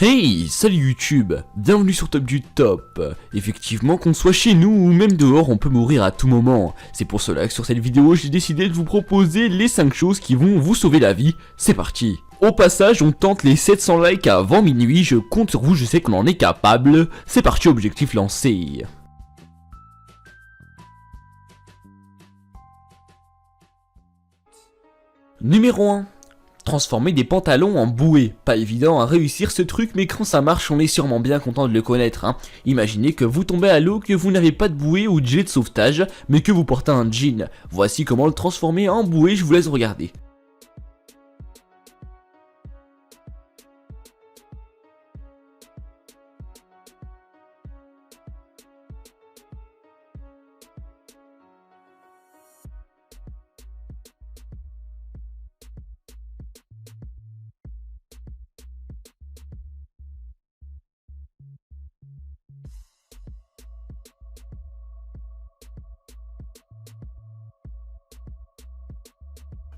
Hey, salut YouTube, bienvenue sur Top du Top. Effectivement, qu'on soit chez nous ou même dehors, on peut mourir à tout moment. C'est pour cela que sur cette vidéo, j'ai décidé de vous proposer les 5 choses qui vont vous sauver la vie. C'est parti. Au passage, on tente les 700 likes avant minuit, je compte sur vous, je sais qu'on en est capable. C'est parti, objectif lancé. Numéro 1. Transformer des pantalons en bouées. Pas évident à réussir ce truc, mais quand ça marche, on est sûrement bien content de le connaître. Imaginez que vous tombez à l'eau, que vous n'avez pas de bouée ou de gilet de sauvetage, mais que vous portez un jean. Voici comment le transformer en bouée, je vous laisse regarder.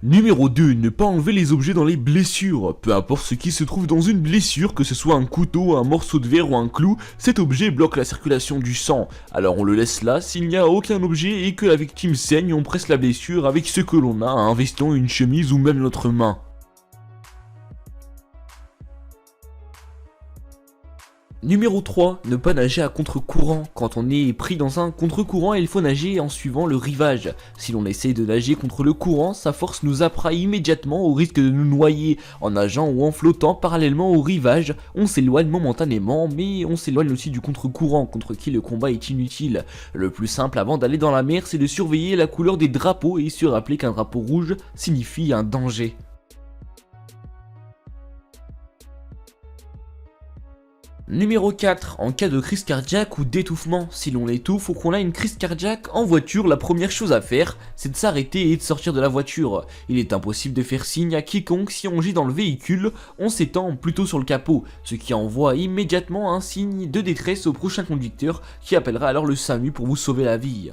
Numéro 2, ne pas enlever les objets dans les blessures. Peu importe ce qui se trouve dans une blessure, que ce soit un couteau, un morceau de verre ou un clou, cet objet bloque la circulation du sang. Alors on le laisse là, s'il n'y a aucun objet et que la victime saigne, on presse la blessure avec ce que l'on a, un veston, une chemise ou même notre main. Numéro 3, ne pas nager à contre-courant. Quand on est pris dans un contre-courant, il faut nager en suivant le rivage. Si l'on essaie de nager contre le courant, sa force nous appraie immédiatement au risque de nous noyer. En nageant ou en flottant parallèlement au rivage, on s'éloigne momentanément, mais on s'éloigne aussi du contre-courant, contre qui le combat est inutile. Le plus simple avant d'aller dans la mer, c'est de surveiller la couleur des drapeaux et se rappeler qu'un drapeau rouge signifie un danger. Numéro 4, en cas de crise cardiaque ou d'étouffement, si l'on étouffe ou qu'on a une crise cardiaque en voiture, la première chose à faire, c'est de s'arrêter et de sortir de la voiture. Il est impossible de faire signe à quiconque si on gît dans le véhicule, on s'étend plutôt sur le capot, ce qui envoie immédiatement un signe de détresse au prochain conducteur qui appellera alors le SAMU pour vous sauver la vie.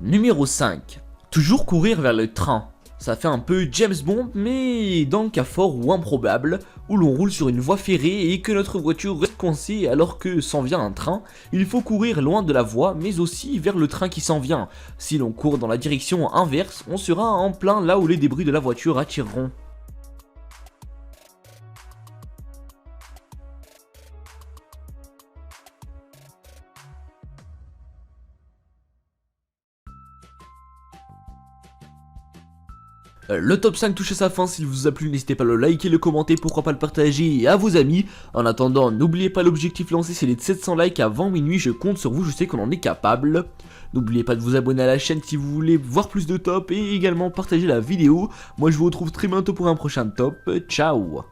Numéro 5, toujours courir vers le train. Ça fait un peu James Bond, mais dans le cas fort ou improbable, où l'on roule sur une voie ferrée et que notre voiture reste coincée alors que s'en vient un train, il faut courir loin de la voie, mais aussi vers le train qui s'en vient. Si l'on court dans la direction inverse, on sera en plein là où les débris de la voiture attireront. Le top 5 touche à sa fin, s'il vous a plu n'hésitez pas à le liker, le commenter, pourquoi pas le partager à vos amis. En attendant, n'oubliez pas l'objectif lancé, c'est les 700 likes avant minuit, je compte sur vous, je sais qu'on en est capable. N'oubliez pas de vous abonner à la chaîne si vous voulez voir plus de top et également partager la vidéo. Moi je vous retrouve très bientôt pour un prochain top, ciao.